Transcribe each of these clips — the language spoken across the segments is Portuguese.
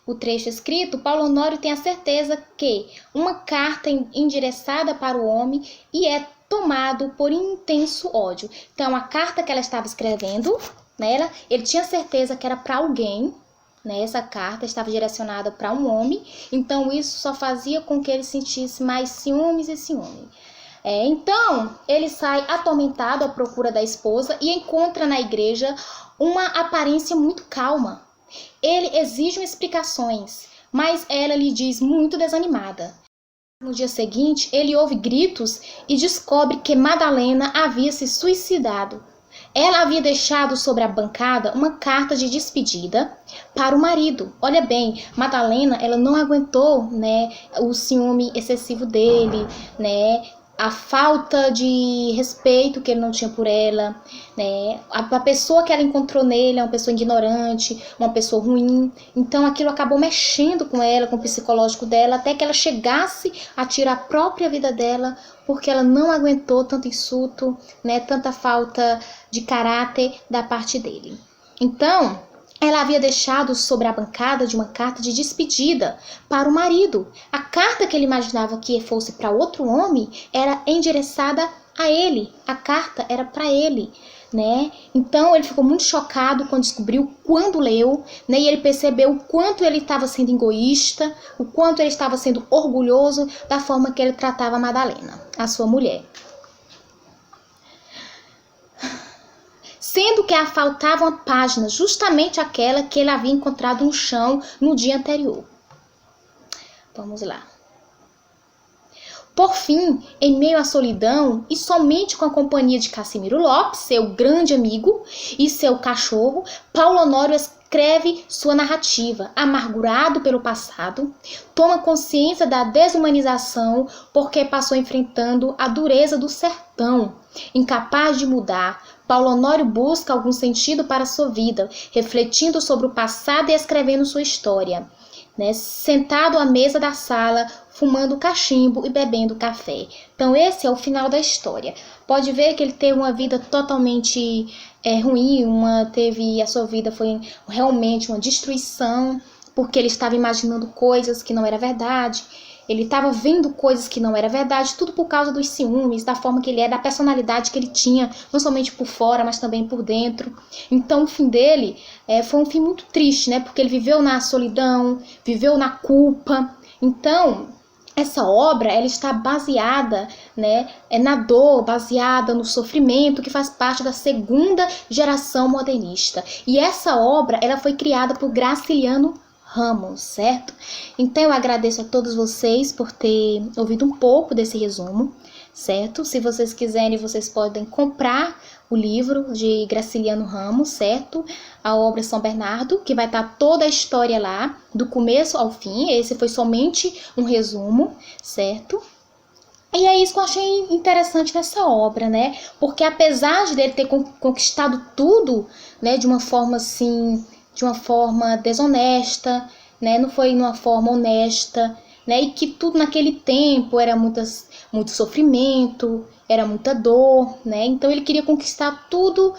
o trecho escrito, Paulo Honório tem a certeza que uma carta endereçada para o homem e é tomado por intenso ódio. Então, a carta que ela estava escrevendo, nela, ele tinha certeza que era para alguém, né? Essa carta estava direcionada para um homem, então isso só fazia com que ele sentisse mais ciúmes e ciúme. Então, ele sai atormentado à procura da esposa e encontra na igreja uma aparência muito calma. Ele exige explicações, mas ela lhe diz muito desanimada. No dia seguinte, ele ouve gritos e descobre que Madalena havia se suicidado. Ela havia deixado sobre a bancada uma carta de despedida para o marido. Olha bem, Madalena, ela não aguentou, né, o ciúme excessivo dele, né, a falta de respeito que ele não tinha por ela, né? A pessoa que ela encontrou nele é uma pessoa ignorante, uma pessoa ruim. Então aquilo acabou mexendo com ela, com o psicológico dela, até que ela chegasse a tirar a própria vida dela, porque ela não aguentou tanto insulto, né? Tanta falta de caráter da parte dele. Então, ela havia deixado sobre a bancada de uma carta de despedida para o marido. A carta que ele imaginava que fosse para outro homem era endereçada a ele. A carta era para ele, né? Então ele ficou muito chocado quando descobriu, quando leu, né? E ele percebeu o quanto ele estava sendo egoísta, o quanto ele estava sendo orgulhoso da forma que ele tratava a Madalena, a sua mulher. Sendo que faltava uma página, justamente aquela que ele havia encontrado no chão no dia anterior. Vamos lá. Por fim, em meio à solidão e somente com a companhia de Cassimiro Lopes, seu grande amigo, e seu cachorro, Paulo Honório escreve sua narrativa. Amargurado pelo passado, toma consciência da desumanização porque passou enfrentando a dureza do sertão. Incapaz de mudar, Paulo Honório busca algum sentido para sua vida, refletindo sobre o passado e escrevendo sua história, né? Sentado à mesa da sala, fumando cachimbo e bebendo café. Então esse é o final da história. Pode ver que ele teve uma vida totalmente ruim, a sua vida foi realmente uma destruição, porque ele estava imaginando coisas que não era verdade. Ele estava vendo coisas que não era verdade, tudo por causa dos ciúmes, da forma que ele é, da personalidade que ele tinha, não somente por fora, mas também por dentro. Então o fim dele foi um fim muito triste, né? Porque ele viveu na solidão, viveu na culpa. Então essa obra, ela está baseada, né, na dor, baseada no sofrimento, que faz parte da segunda geração modernista. E essa obra, ela foi criada por Graciliano Ramos, certo? Então eu agradeço a todos vocês por ter ouvido um pouco desse resumo, certo? Se vocês quiserem, vocês podem comprar o livro de Graciliano Ramos, certo? A obra São Bernardo, que vai estar toda a história lá, do começo ao fim. Esse foi somente um resumo, certo? E é isso que eu achei interessante nessa obra, né? Porque apesar de ele ter conquistado tudo, né, de uma forma assim, de uma forma desonesta, né? Não foi uma forma honesta, né? E que tudo naquele tempo era muito sofrimento, era muita dor, né? Então ele queria conquistar tudo,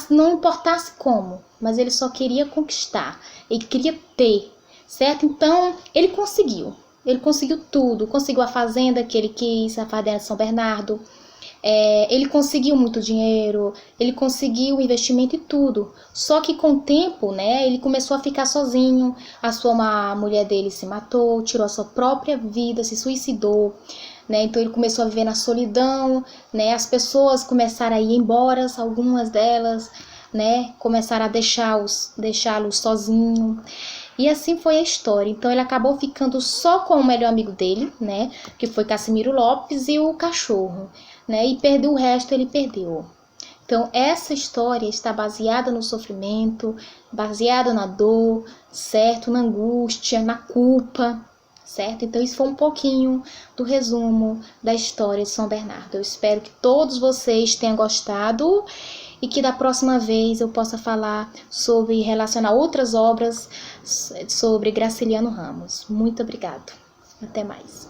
não importasse como, mas ele só queria conquistar, ele queria ter, certo? Então ele conseguiu tudo, conseguiu a fazenda que ele quis, a fazenda de São Bernardo, ele conseguiu muito dinheiro, ele conseguiu o investimento e tudo. Só que com o tempo, né, ele começou a ficar sozinho, a mulher dele se matou, tirou a sua própria vida, se suicidou, né? Então ele começou a viver na solidão, né? As pessoas começaram a ir embora, algumas delas, né, começaram a deixá-lo sozinho. E assim foi a história. Então ele acabou ficando só com o melhor amigo dele, né, que foi Cassimiro Lopes, e o cachorro, né, e perdeu o resto, ele perdeu. Então essa história está baseada no sofrimento, baseada na dor, certo, na angústia, na culpa, certo? Então isso foi um pouquinho do resumo da história de São Bernardo. Eu espero que todos vocês tenham gostado e que da próxima vez eu possa falar sobre, relacionar outras obras sobre Graciliano Ramos. Muito obrigado. Até mais.